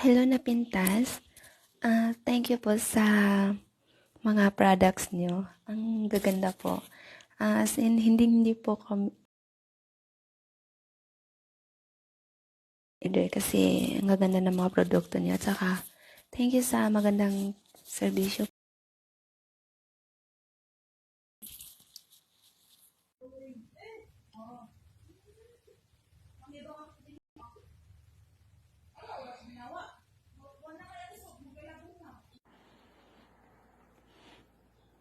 Hello na Pintas. Thank you po sa mga products niyo. Ang gaganda po. As in, hindi po kami order kasi ang gaganda ng mga produkto niyo. At saka, thank you sa magandang serbisyo.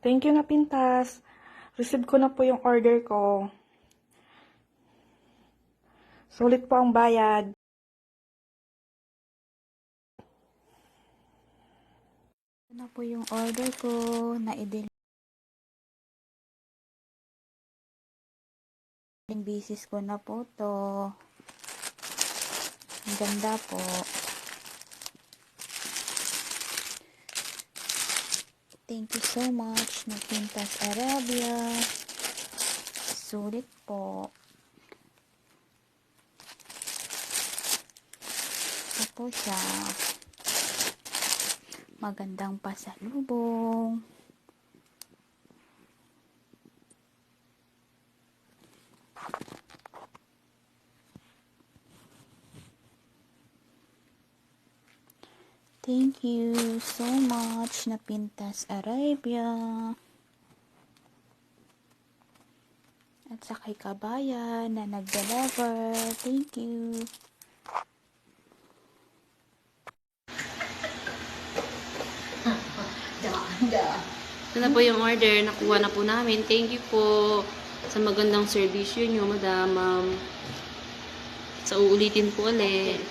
Thank you na Pintas. Receive ko na po yung order ko. Sulit po ang bayad. Ito na po yung order ko na i-deliver. Bisis ko na po to. Ang ganda po. Thank you so much na Pintas Arabia. Sulit po. Ito po siya. Magandang pasalubong. Thank you so much na Pintas Arabia. At sa kay Kabayan na nag-deliver. Thank you. Ito na po yung order. Nakuha na po namin. Thank you po sa magandang servisyo nyo, madam. Sa uulitin po ulit.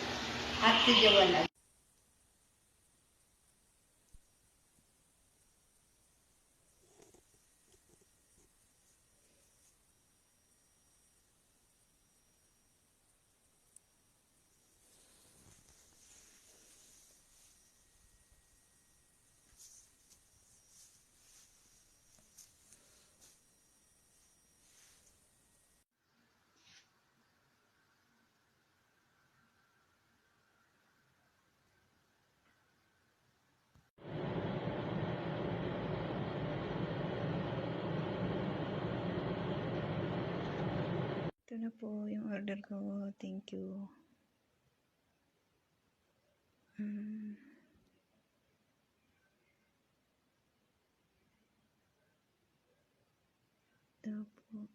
Ito na po yung order ko. Thank you. Ito po.